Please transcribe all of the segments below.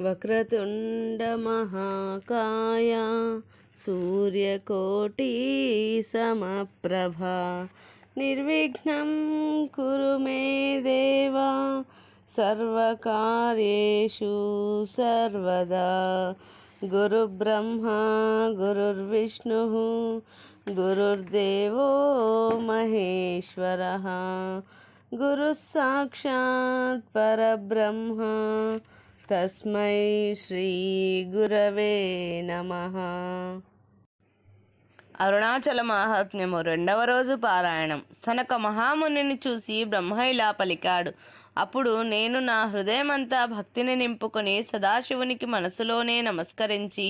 వక్రతుండ మహాకాయ సూర్యకోటి సమప్రభ నిర్విఘ్నం కురు మే దేవా సర్వకార్యేషు సర్వదా గురుబ్రహ్మా గురుర్విష్ణుః గురుర్దేవో మహేశ్వరః గురుః సాక్షాత్ పరబ్రహ్మ తస్మై శ్రీ గురవే నమః. అరుణాచల మాహాత్మ్యము 2వ రోజు పారాయణం. సనక మహామునిని చూసి బ్రహ్మ ఇలా పలికాడు. అప్పుడు నేను నా హృదయమంతా భక్తిని నింపుకొని సదాశివునికి మనసులోనే నమస్కరించి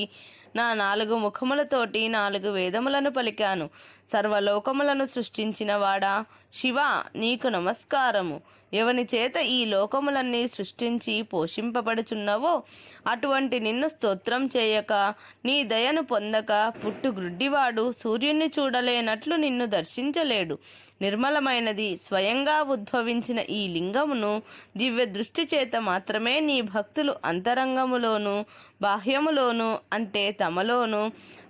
నా 4 ముఖములతోటి 4 వేదములను పలికాను. సర్వలోకములను సృష్టించిన వాడా శివ, నీకు నమస్కారము. ఎవని చేత ఈ లోకములన్నీ సృష్టించి పోషింపబడుచున్నవో అటువంటి నిన్ను స్తోత్రం చేయక, నీ దయను పొందక పుట్టు గ్రుడ్డివాడు సూర్యుణ్ణి చూడలేనట్లు నిన్ను దర్శించలేడు. నిర్మలమైనది స్వయంగా ఉద్భవించిన ఈ లింగమును దివ్య దృష్టి చేత మాత్రమే నీ భక్తులు అంతరంగములోను బాహ్యములోను అంటే తమలోను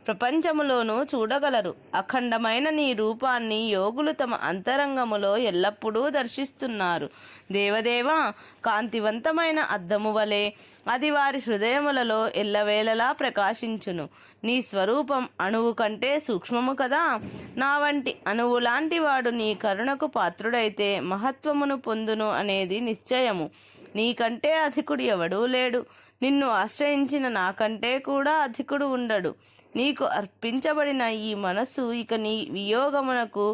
ప్రపంచములోనూ చూడగలరు. అఖండమైన నీ రూపాన్ని యోగులు తమ అంతరంగములో ఎల్లప్పుడూ దర్శిస్తున్నారు. దేవదేవా, కాంతివంతమైన అద్దము వలె అది వారి హృదయములలో ఎల్లవేళలా ప్రకాశించును. నీ స్వరూపం అణువు కంటే సూక్ష్మము కదా. నా వంటి అణువు లాంటి వాడు నీ కరుణకు పాత్రుడైతే మహత్వమును పొందును అనేది నిశ్చయము. నీకంటే అధికుడు ఎవడూ లేడు. నిన్ను ఆశ్రయించిన నాకంటే కూడా అధికుడు ఉండడు. నీకు అర్పించబడిన ఈ మనసు ఇక నీ వియోగమునకు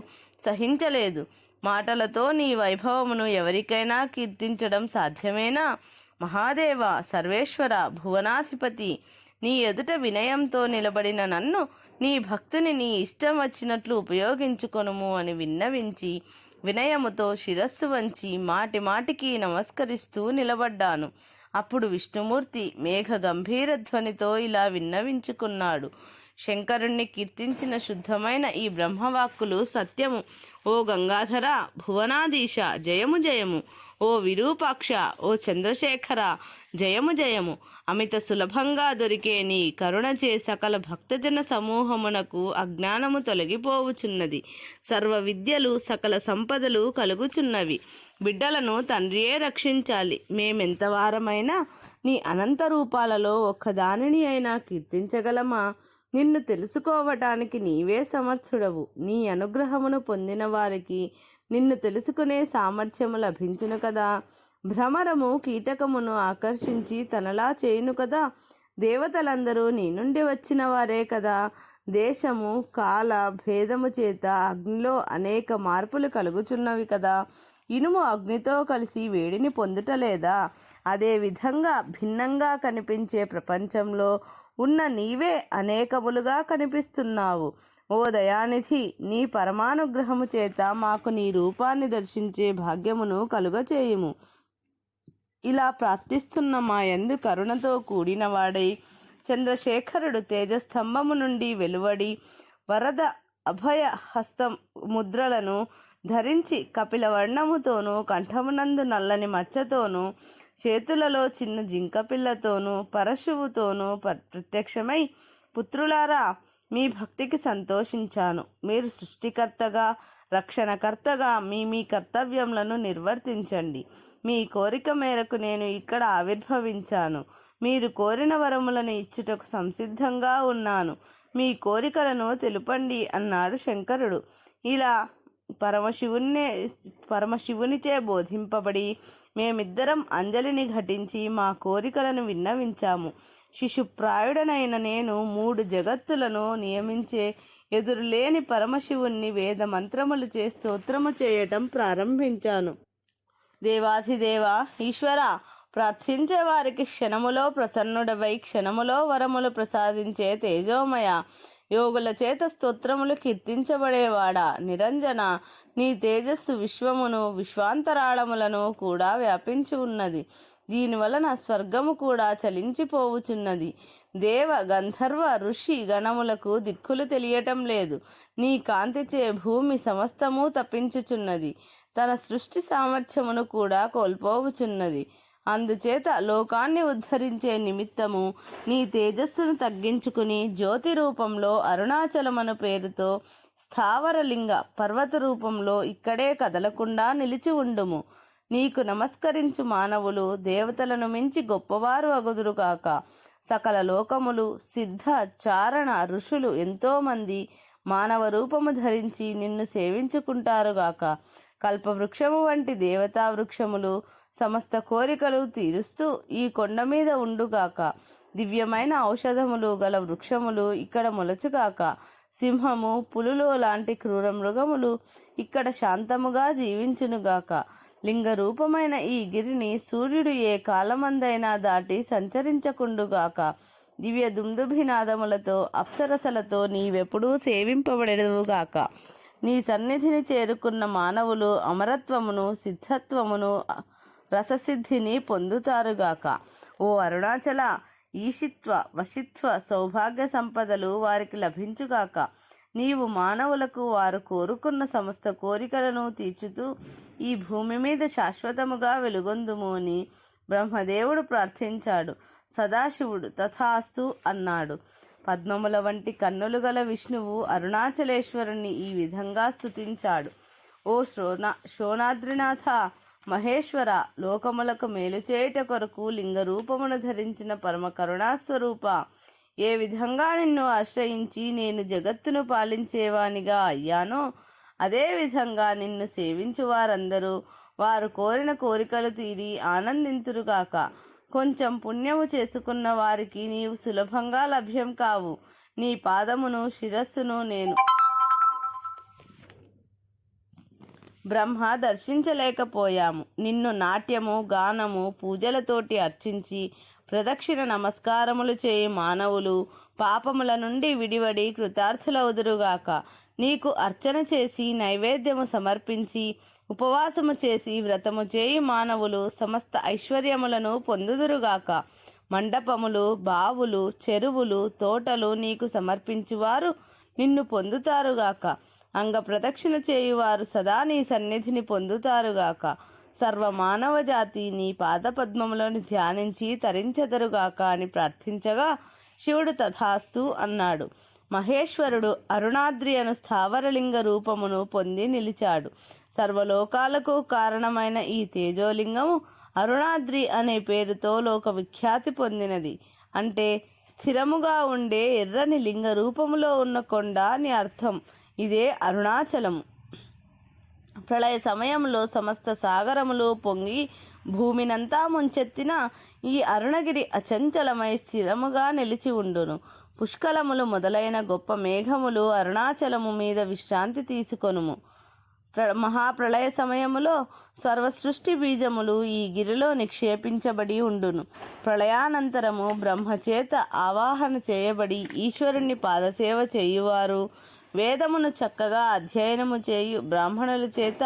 సహించలేదు. మాటలతో నీ వైభవమును ఎవరికైనా కీర్తించడం సాధ్యమేనా? మహాదేవ, సర్వేశ్వర, భువనాధిపతి, నీ ఎదుట వినయంతో నిలబడిన నన్ను నీ భక్తుని నీ ఇష్టం వచ్చినట్లు ఉపయోగించుకొనుము అని విన్నవించి వినయముతో శిరస్సు వంచి మాటి మాటికి నమస్కరిస్తూ నిలబడ్డాను. అప్పుడు విష్ణుమూర్తి మేఘ గంభీర ధ్వనితో ఇలా విన్నవించుకున్నాడు. శంకరుణ్ణి కీర్తించిన శుద్ధమైన ఈ బ్రహ్మవాక్కులు సత్యము. ఓ గంగాధర, భువనాధీశ, జయము జయము. ఓ విరూపాక్ష, ఓ చంద్రశేఖర, జయము జయము. అమిత సులభంగా దొరికే నీ కరుణచే సకల భక్తజన సమూహమునకు అజ్ఞానము తొలగిపోవుచున్నది. సర్వ విద్యలు సకల సంపదలు కలుగుచున్నవి. బిడ్డలను తండ్రియే రక్షించాలి. మేమెంతవారమైనా నీ అనంత రూపాలలో ఒక్కదానిని అయినా కీర్తించగలమా? నిన్ను తెలుసుకోవటానికి నీవే సమర్థుడవు. నీ అనుగ్రహమును పొందిన వారికి నిన్ను తెలుసుకునే సామర్థ్యము లభించును కదా. భ్రమరము కీటకమును ఆకర్షించి తనలా చేయును కదా. దేవతలందరూ నీ నుండి వచ్చిన వారే కదా. దేశము కాల భేదము చేత అగ్నిలో అనేక మార్పులు కలుగుచున్నవి కదా. ఇనుము అగ్నితో కలిసి వేడిని పొందుటలేదా? అదేవిధంగా భిన్నంగా కనిపించే ప్రపంచంలో ఉన్న నీవే అనేకములుగా కనిపిస్తున్నావు. ఓ దయానిధి, నీ పరమానుగ్రహము చేత మాకు నీ రూపాన్ని దర్శించే భాగ్యమును కలుగచేయుము. ఇలా ప్రార్థిస్తున్న మా యందు కరుణతో కూడినవాడై చంద్రశేఖరుడు తేజస్తంభము నుండి వెలువడి వరద అభయ హస్త ముద్రలను ధరించి కపిల వర్ణముతోనూ కంఠమునందు నల్లని మచ్చతోనూ చేతులలో చిన్న జింకపిల్లతోనూ పరశువుతోనూ ప్రత్యక్షమై, పుత్రులారా, మీ భక్తికి సంతోషించాను. మీరు సృష్టికర్తగా రక్షణకర్తగా మీ కర్తవ్యములను నిర్వర్తించండి. మీ కోరిక మేరకు నేను ఇక్కడ ఆవిర్భవించాను. మీరు కోరిన వరములను ఇచ్చుటకు సంసిద్ధంగా ఉన్నాను. మీ కోరికలను తెలుపండి అన్నాడు శంకరుడు. ఇలా పరమశివునిచే బోధింపబడి మేమిద్దరం అంజలిని ఘటించి మా కోరికలను విన్నవించాము. శిశుప్రాయుడనైన నేను 3 జగత్తులను నియమించే ఎదురులేని పరమశివుణ్ణి వేద మంత్రములు చే స్తోత్రము చేయటం ప్రారంభించాను. దేవాధిదేవ ఈశ్వర, ప్రార్థించే వారికి క్షణములో ప్రసన్నుడవై క్షణములో వరములు ప్రసాదించే తేజోమయ, యోగుల చేత స్తోత్రములు కీర్తించబడేవాడా, నిరంజన, నీ తేజస్సు విశ్వమును విశ్వాంతరాళములను కూడా వ్యాపించి ఉన్నది. దీనివలన స్వర్గము కూడా చలించిపోవుచున్నది. దేవ గంధర్వ ఋషి గణములకు దిక్కులు తెలియటం లేదు. నీ కాంతిచే భూమి సమస్తము తప్పించుచున్నది. తన సృష్టి సామర్థ్యమును కూడా కోల్పోవుచున్నది. అందుచేత లోకాన్ని ఉద్ధరించే నిమిత్తము నీ తేజస్సును తగ్గించుకుని జ్యోతి రూపంలో అరుణాచలమను పేరుతో స్థావరలింగ పర్వత రూపంలో ఇక్కడే కదలకుండా నిలిచి ఉండుము. నీకు నమస్కరించు మానవులు దేవతలను మించి గొప్పవారు అగుదురుగాక. సకల లోకములు సిద్ధ చారణ ఋషులు ఎంతోమంది మానవ రూపము ధరించి నిన్ను సేవించుకుంటారుగాక. కల్పవృక్షము వంటి దేవతా వృక్షములు సమస్త కోరికలు తీరుస్తూ ఈ కొండ మీద ఉండుగాక. దివ్యమైన ఔషధములు గల వృక్షములు ఇక్కడ మొలచుగాక. సింహము పులులు లాంటి క్రూర మృగములు ఇక్కడ శాంతముగా జీవించునుగాక. లింగ రూపమైన ఈ గిరిని సూర్యుడు ఏ కాలమందైనా దాటి సంచరించకుండుగాక. దివ్య దుందుభినాదములతో అప్సరసలతో నీవెప్పుడూ సేవింపబడెదవుగాక. నీ సన్నిధిని చేరుకున్న మానవులు అమరత్వమును సిద్ధత్వమును రససిద్ధిని పొందుతారుగాక. ఓ అరుణాచల, ఈశిత్వ వశిత్వ సౌభాగ్య సంపదలు వారికి లభించుగాక. నీవు మానవులకు వారు కోరుకున్న సమస్త కోరికలను తీర్చుతూ ఈ భూమి మీద శాశ్వతముగా వెలుగొందుము అని బ్రహ్మదేవుడు ప్రార్థించాడు. సదాశివుడు తథాస్తు అన్నాడు. పద్మముల వంటి కన్నులు గల విష్ణువు అరుణాచలేశ్వరుణ్ణి ఈ విధంగా స్తుతించాడు. ఓ శోణాద్రినాథ మహేశ్వర, లోకములకు మేలు చేయుట కొరకు లింగ రూపమును ధరించిన పరమ కరుణాస్వరూప, ఏ విధంగా నిన్ను ఆశ్రయించి నేను జగత్తును పాలించేవానిగా అయ్యానో అదేవిధంగా నిన్ను సేవించు వారందరూ వారు కోరిన కోరికలు తీరి ఆనందింతురుగాక. కొంచెం పుణ్యము చేసుకున్న వారికి నీవు సులభంగా లభ్యం కావు. నీ పాదమును శిరస్సును నేను బ్రహ్మ దర్శించలేకపోయాము. నిన్ను నాట్యము గానము పూజలతోటి అర్చించి ప్రదక్షిణ నమస్కారములు చేయి మానవులు పాపముల నుండి విడివడి కృతార్థులవుదురుగాక. నీకు అర్చన చేసి నైవేద్యము సమర్పించి ఉపవాసము చేసి వ్రతము చేయి మానవులు సమస్త ఐశ్వర్యములను పొందుదురుగాక. మండపములు బావులు చెరువులు తోటలు నీకు సమర్పించువారు నిన్ను పొందుతారుగాక. అంగ ప్రదక్షిణ చేయువారు సదా నీ సన్నిధిని పొందుతారుగాక. సర్వ మానవ జాతి నీ పాదపద్మములను ధ్యానించి తరించెదరుగాక అని ప్రార్థించగా శివుడు తథాస్తు అన్నాడు. మహేశ్వరుడు అరుణాద్రి అను స్థావరలింగ రూపమును పొంది నిలిచాడు. సర్వలోకాలకు కారణమైన ఈ తేజోలింగము అరుణాద్రి అనే పేరుతో లోక విఖ్యాతి పొందినది. అంటే స్థిరముగా ఉండే ఎర్రని లింగ రూపములో ఉన్న కొండ అని అర్థం. ఇదే అరుణాచలము. ప్రళయ సమయంలో సమస్త సాగరములు పొంగి భూమినంతా ముంచెత్తిన ఈ అరుణగిరి అచంచలమై స్థిరముగా నిలిచి ఉండును. పుష్కలములు మొదలైన గొప్ప మేఘములు అరుణాచలము మీద విశ్రాంతి తీసుకొనుము. మహాప్రళయ సమయములో సర్వసృష్టి బీజములు ఈ గిరిలో నిక్షేపించబడి ఉండును. ప్రళయానంతరము బ్రహ్మచేత ఆవాహన చేయబడి ఈశ్వరుని పాదసేవ చేయువారు వేదమును చక్కగా అధ్యయనము చేయు బ్రాహ్మణుల చేత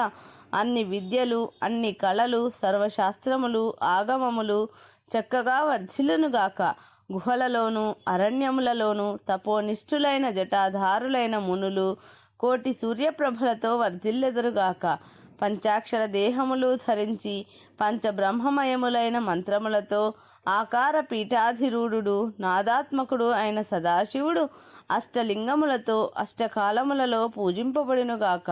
అన్ని విద్యలు అన్ని కళలు సర్వశాస్త్రములు ఆగమములు చక్కగా వర్ధిల్లునుగాక. గుహలలోను అరణ్యములలోను తపోనిష్ఠులైన జటాధారులైన మునులు కోటి సూర్యప్రభలతో వర్ధిల్లెదరుగాక. పంచాక్షర దేహములు ధరించి పంచబ్రహ్మమయములైన మంత్రములతో ఆకార పీఠాధిరూఢుడు నాదాత్మకుడు అయిన సదాశివుడు అష్టలింగములతో అష్టకాలములలో పూజింపబడినుగాక.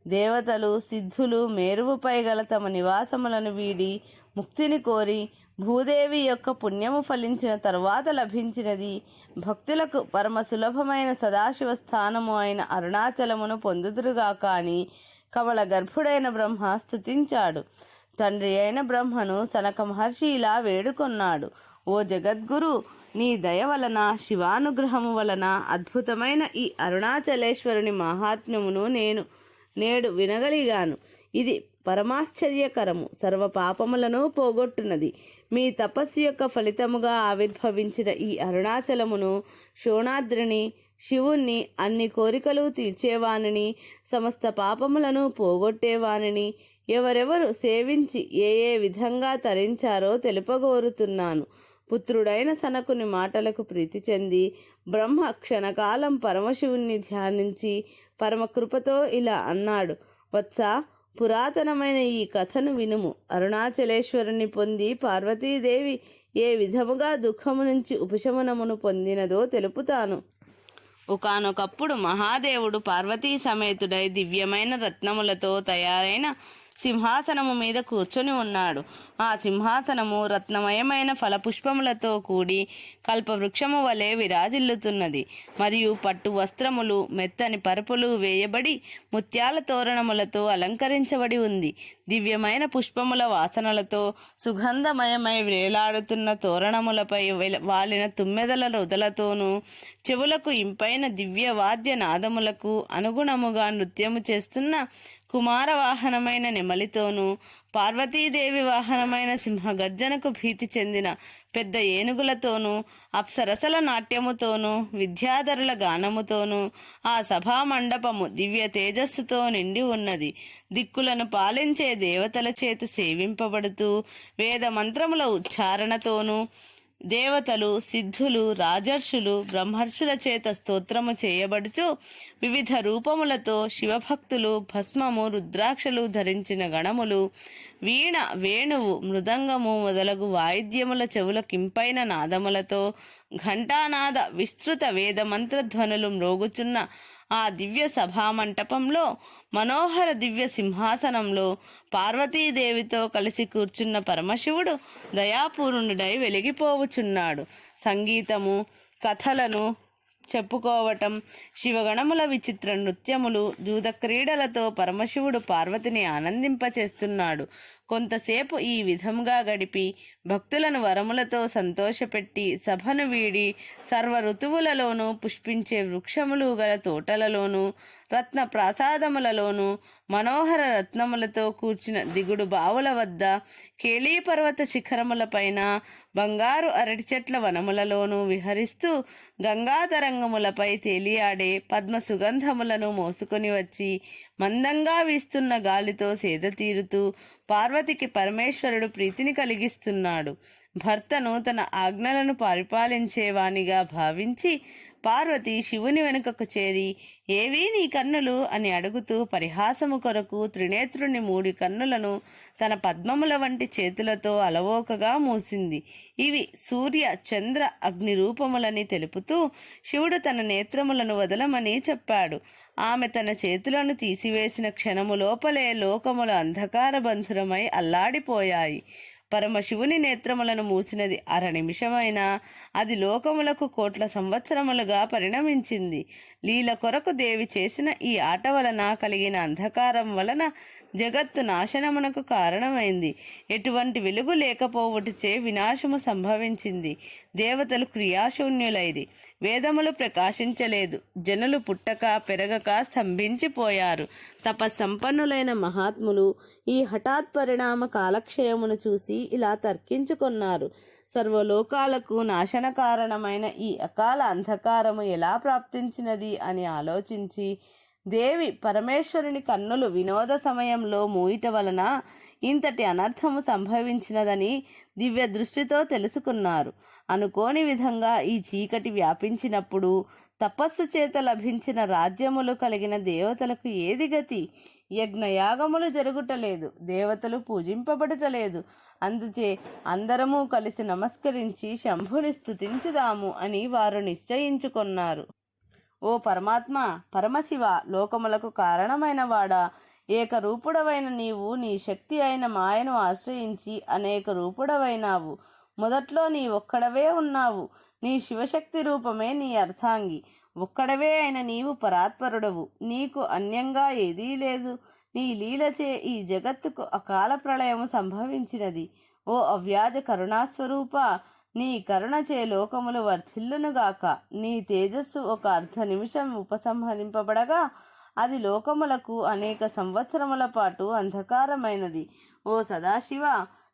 దేవతలు సిద్ధులు మేరువుపై గల తమ నివాసములను వీడి ముక్తిని కోరి భూదేవి యొక్క పుణ్యము ఫలించిన తరువాత లభించినది భక్తులకు పరమ సులభమైన సదాశివ స్థానము అయిన అరుణాచలమును పొందుదురుగాక అని కమల గర్భుడైన బ్రహ్మ స్తుతించాడు. తండ్రి అయిన బ్రహ్మను సనక మహర్షి ఇలా వేడుకొన్నాడు. ఓ జగద్గురు, నీ దయ వలన శివానుగ్రహము వలన అద్భుతమైన ఈ అరుణాచలేశ్వరుని మహాత్మ్యమును నేడు వినగలిగాను. ఇది పరమాశ్చర్యకరము, సర్వ పాపములను పోగొట్టున్నది. మీ తపస్సు యొక్క ఫలితముగా ఆవిర్భవించిన ఈ అరుణాచలమును శోణాద్రిని శివుణ్ణి అన్ని కోరికలు తీర్చేవానిని సమస్త పాపములను పోగొట్టేవానిని ఎవరెవరు సేవించి ఏ విధంగా తరించారో తెలుపగోరుతున్నాను. పుత్రుడైన సనకుని మాటలకు ప్రీతి చెంది బ్రహ్మ క్షణకాలం పరమశివుణ్ణి ధ్యానించి పరమకృపతో ఇలా అన్నాడు. వత్స, పురాతనమైన ఈ కథను వినుము. అరుణాచలేశ్వరుని పొంది పార్వతీదేవి ఏ విధముగా దుఃఖము నుంచి ఉపశమనమును పొందినదో తెలుపుతాను. ఒకానొకప్పుడు మహాదేవుడు పార్వతీ సమేతుడై దివ్యమైన రత్నములతో తయారైన సింహాసనము మీద కూర్చొని ఉన్నాడు. ఆ సింహాసనము రత్నమయమైన ఫలపుష్పములతో కూడి కల్పవృక్షము వలె విరాజిల్లుతున్నది. మరియు పట్టు వస్త్రములు, మెత్తని పరుపులు వేయబడి ముత్యాల తోరణములతో అలంకరించబడి ఉంది. దివ్యమైన పుష్పముల వాసనలతో సుగంధమయమై వేలాడుతున్న తోరణములపై వాలిన తుమ్మెదల రుదలతోనూ చెవులకు ఇంపైన దివ్య వాద్య నాదములకు అనుగుణముగా నృత్యము చేస్తున్న కుమారవాహనమైన నెమలితోనూ పార్వతీదేవి వాహనమైన సింహగర్జనకు భీతి చెందిన పెద్ద ఏనుగులతోనూ అప్సరసల నాట్యముతోనూ విద్యాధరుల గానముతోనూ ఆ సభా మండపము దివ్య తేజస్సుతో నిండి ఉన్నది. దిక్కులను పాలించే దేవతల చేత సేవింపబడుతూ వేద మంత్రముల ఉచ్చారణతోనూ దేవతలు, సిద్ధులు, రాజర్షులు, బ్రహ్మర్షుల చేత స్తోత్రము చేయబడుచు వివిధ రూపములతో శివభక్తులు భస్మము, రుద్రాక్షలు ధరించిన గణములు వీణ, వేణువు, మృదంగము మొదలగు వాయిద్యముల చెవులకింపైన నాదములతో ఘంటానాద విస్తృత వేద మంత్రధ్వనులు మ్రోగుచున్న ఆ దివ్య సభామంటపంలో మనోహర దివ్య సింహాసనంలో పార్వతీదేవితో కలిసి కూర్చున్న పరమశివుడు దయాపూర్ణుడై వెలిగిపోవుచున్నాడు. సంగీతము, కథలను చెప్పుకోవటం, శివగణముల విచిత్ర నృత్యములు, జూద క్రీడలతో పరమశివుడు పార్వతిని ఆనందింపచేస్తున్నాడు. కొంతసేపు ఈ విధంగా గడిపి భక్తులను వరములతో సంతోషపెట్టి సభను వీడి సర్వ ఋతువులలోనూ పుష్పించే వృక్షములు గల తోటలలోనూ రత్న ప్రాసాదములలోనూ మనోహర రత్నములతో కూర్చిన దిగుడు బావుల వద్ద కేళీపర్వత శిఖరములపైన బంగారు అరటి చెట్ల వనములలోనూ విహరిస్తూ గంగాతరంగములపై తేలియాడే పద్మ సుగంధములను మోసుకొని వచ్చి మందంగా వీస్తున్న గాలితో సేద తీరుతూ పార్వతికి పరమేశ్వరుడు ప్రీతిని కలిగిస్తున్నాడు. భర్తను తన ఆజ్ఞలను పరిపాలించేవానిగా భావించి పార్వతి శివుని వెనుకకు చేరి ఏవీ నీ కన్నులు అని అడుగుతూ పరిహాసము కొరకు త్రినేత్రుని 3 కన్నులను తన పద్మముల వంటి చేతులతో అలవోకగా మూసింది. ఇవి సూర్య, చంద్ర, అగ్ని రూపములని తెలుపుతూ శివుడు తన నేత్రములను వదలమని చెప్పాడు. ఆమె తన చేతులను తీసివేసిన క్షణము లోపలే లోకములు అంధకార బంధురమై అల్లాడిపోయాయి. పరమశివుని నేత్రములను మూసినది 1/2 నిమిషమైనా అది లోకములకు కోట్ల సంవత్సరములుగా పరిణమించింది. లీల కొరకు దేవి చేసిన ఈ ఆట వలన కలిగిన అంధకారం వలన జగత్తు నాశనమునకు కారణమైంది. ఎటువంటి వెలుగు లేకపోవుటచే వినాశము సంభవించింది. దేవతలు క్రియాశూన్యులైరి, వేదములు ప్రకాశించలేదు, జనులు పుట్టక పెరగక స్తంభించిపోయారు. తపస్సంపన్నులైన మహాత్ములు ఈ హఠాత్ పరిణామ కాలక్షయమును చూసి ఇలా తర్కించుకున్నారు. సర్వలోకాలకు నాశన కారణమైన ఈ అకాల అంధకారము ఎలా ప్రాప్తించినది అని ఆలోచించి దేవి పరమేశ్వరుని కన్నులు వినోద సమయంలో మూయిట వలన ఇంతటి అనర్థము సంభవించినదని దివ్య దృష్టితో తెలుసుకున్నారు. అనుకోని విధంగా ఈ చీకటి వ్యాపించినప్పుడు తపస్సు చేత లభించిన రాజ్యములు కలిగిన దేవతలకు ఏది గతి? యజ్ఞయాగములు జరుగుటలేదు, దేవతలు పూజింపబడుటలేదు. అందుచే అందరము కలిసి నమస్కరించి శంభుని స్తుతించుదాము అని వారు నిశ్చయించుకున్నారు. ఓ పరమాత్మ, పరమశివ, లోకములకు కారణమైన వాడా, ఏకరూపుడవైన నీవు నీ శక్తి అయిన మాయను ఆశ్రయించి అనేక రూపుడవైనావు. మొదట్లో నీ ఒక్కడవే ఉన్నావు. నీ శివశక్తి రూపమే నీ అర్ధాంగి. ఒక్కడవే అయిన నీవు పరాత్పరుడవు. నీకు అన్యంగా ఏదీ లేదు. నీ లీలచే ఈ జగత్తుకు అకాల ప్రళయము సంభవించినది. ఓ అవ్యాజ కరుణాస్వరూప, నీ కరుణచే లోకములు వర్ధిల్లునుగాక. నీ తేజస్సు 1/2 నిమిషం ఉపసంహరింపబడగా అది లోకములకు అనేక సంవత్సరముల పాటు అంధకారమైనది. ఓ సదాశివ,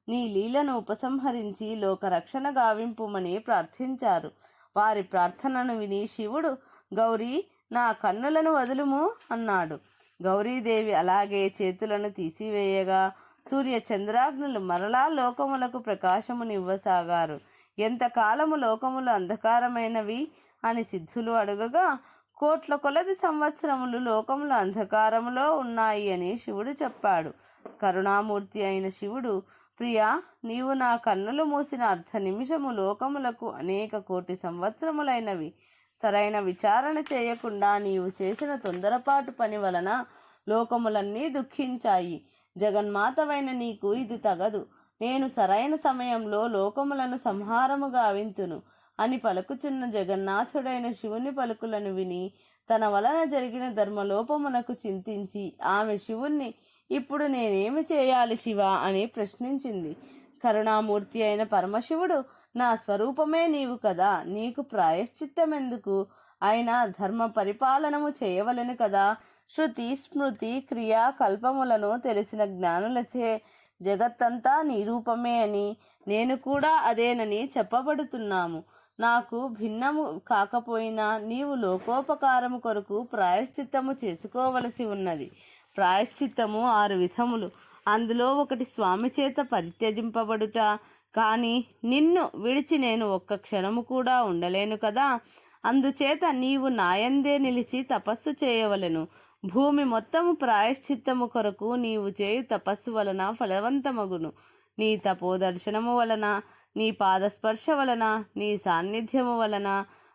నీ లీలను ఉపసంహరించి లోకరక్షణ గావింపుమని ప్రార్థించారు. వారి ప్రార్థనను విని శివుడు, గౌరీ, నా కన్నులను వదులుము అన్నాడు. గౌరీదేవి అలాగే చేతులను తీసివేయగా సూర్య చంద్రాగ్నులు మరలా లోకములకు ప్రకాశమునివ్వసాగారు. ఎంతకాలము లోకములు అంధకారమైనవి అని సిద్ధులు అడుగగా కోట్ల కొలది సంవత్సరములు లోకములు అంధకారములో ఉన్నాయి అని శివుడు చెప్పాడు. కరుణామూర్తి అయిన శివుడు, ప్రియా, నీవు నా కన్నులు మూసిన అర్ధ నిమిషము లోకములకు అనేక కోటి సంవత్సరములైనవి. సరైన విచారణ చేయకుండా నీవు చేసిన తొందరపాటు పని వలన లోకములన్నీ దుఃఖించాయి. జగన్మాతవైన నీకు ఇది తగదు. నేను సరైన సమయంలో లోకములను సంహారము గావింతును అని పలుకుచున్న జగన్నాథుడైన శివుని పలుకులను విని తన వలన జరిగిన ధర్మలోపమునకు చింతించి ఆమె శివుణ్ణి, ఇప్పుడు నేనేమి చేయాలి శివ అని ప్రశ్నించింది. కరుణామూర్తి అయిన పరమశివుడు, నా స్వరూపమే నీవు కదా, నీకు ప్రాయశ్చిత్తమెందుకు? అయినా ధర్మ పరిపాలనము చేయవలెను కదా. శృతి స్మృతి క్రియా కల్పములను తెలిసిన జ్ఞానులచే జగత్తంతా నీ రూపమే అని, నేను కూడా అదేనని చెప్పబడుతున్నాము. నాకు భిన్నము కాకపోయినా నీవు లోకోపకారము కొరకు ప్రాయశ్చిత్తము చేసుకోవలసి ఉన్నది. ప్రాయశ్చిత్తము 6 విధములు. అందులో ఒకటి స్వామి చేత పరిత్యజింపబడుట. కానీ నిన్ను విడిచి నేను ఒక్క క్షణము కూడా ఉండలేను కదా. అందుచేత నీవు నాయందే నిలిచి తపస్సు చేయవలెను. భూమి మొత్తము ప్రాయశ్చిత్తము కొరకు నీవు చేయు తపస్సు వలన ఫలవంతమగును. నీ తపోదర్శనము వలన, నీ పాదస్పర్శ వలన, నీ సాన్నిధ్యము వలన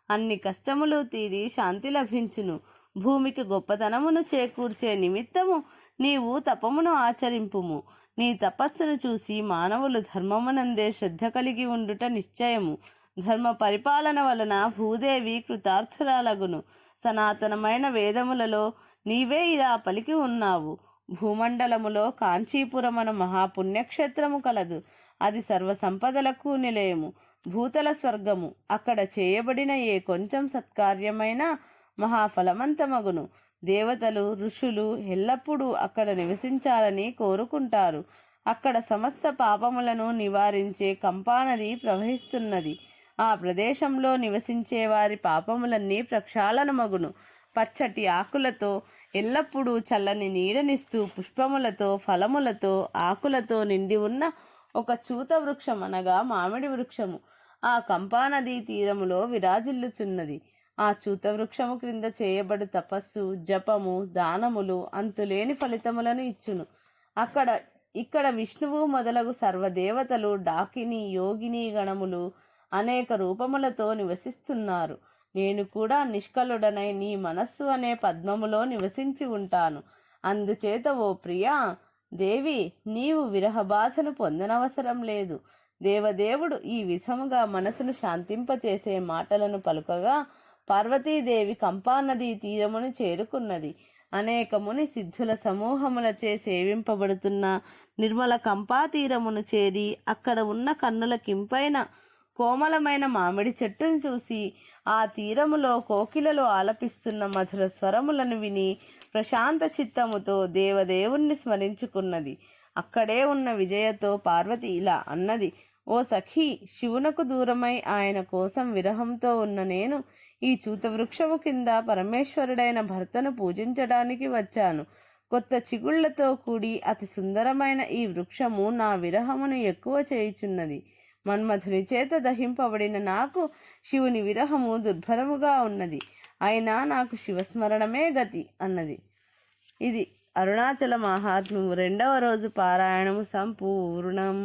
అన్ని కష్టములు తీరి శాంతి లభించును. భూమికి గొప్పతనమును చేకూర్చే నిమిత్తము నీవు తపమును ఆచరింపుము. నీ తపస్సును చూసి మానవులు ధర్మమునందే శ్రద్ధ కలిగి ఉండుట నిశ్చయము. ధర్మ పరిపాలన వలన భూదేవి కృతార్థురాలగును. సనాతనమైన వేదములలో నీవే ఇలా పలికి ఉన్నావు. భూమండలములో కాంచీపురమను మహాపుణ్యక్షేత్రము కలదు. అది సర్వసంపదలకు నిలయము, భూతల స్వర్గము. అక్కడ చేయబడిన ఏ కొంచెం సత్కార్యమైన మహాఫలవంతమగును. దేవతలు, ఋషులు ఎల్లప్పుడూ అక్కడ నివసించాలని కోరుకుంటారు. అక్కడ సమస్త పాపములను నివారించే కంపానది ప్రవహిస్తున్నది. ఆ ప్రదేశంలో నివసించే వారి పాపములన్నీ ప్రక్షాళనమగును. పచ్చటి ఆకులతో, ఎల్లప్పుడూ చల్లని నీడనిస్తూ, పుష్పములతో, ఫలములతో, ఆకులతో నిండి ఉన్న ఒక చూత వృక్షం అనగా మామిడి వృక్షము ఆ కంపానదీ తీరములో విరాజిల్లుచున్నది. ఆ చూత వృక్షము క్రింద చేయబడు తపస్సు, జపము, దానములు అంతులేని ఫలితములను ఇచ్చును. ఇక్కడ విష్ణువు మొదలగు సర్వదేవతలు, డాకిని, యోగిని గణములు అనేక రూపములతో నివసిస్తున్నారు. నేను కూడా నిష్కలుడనై నీ మనస్సు అనే పద్మములో నివసించి ఉంటాను. అందుచేత ఓ ప్రియా దేవి, నీవు విరహబాధను పొందనవసరం లేదు. దేవదేవుడు ఈ విధముగా మనసును శాంతింపచేసే మాటలను పలుకగా పార్వతీదేవి కంపానదీ తీరమును చేరుకున్నది. అనేక ముని సిద్ధుల సమూహములచే సేవింపబడుతున్న నిర్మల కంపా తీరమును చేరి అక్కడ ఉన్న కన్నుల కింపైన కోమలమైన మామిడి చెట్టును చూసి ఆ తీరములో కోకిలలు ఆలపిస్తున్న మధుర స్వరములను విని ప్రశాంత చిత్తముతో దేవదేవుణ్ణి స్మరించుకున్నది. అక్కడే ఉన్న విజయతో పార్వతి ఇలా అన్నది, ఓ సఖీ, శివునకు దూరమై ఆయన కోసం విరహంతో ఉన్న నేను ఈ చూతవృక్షము కింద పరమేశ్వరుడైన భర్తను పూజించడానికి వచ్చాను. కొత్త చిగుళ్లతో కూడి అతి సుందరమైన ఈ వృక్షము నా విరహమును ఎక్కువ చేయుచున్నది. మన్మథుని చేత దహింపబడిన నాకు శివుని విరహము దుర్భరముగా ఉన్నది. అయినా నాకు శివస్మరణమే గతి అన్నది. ఇది అరుణాచల మహాత్మ్యము 2వ రోజు పారాయణము సంపూర్ణం.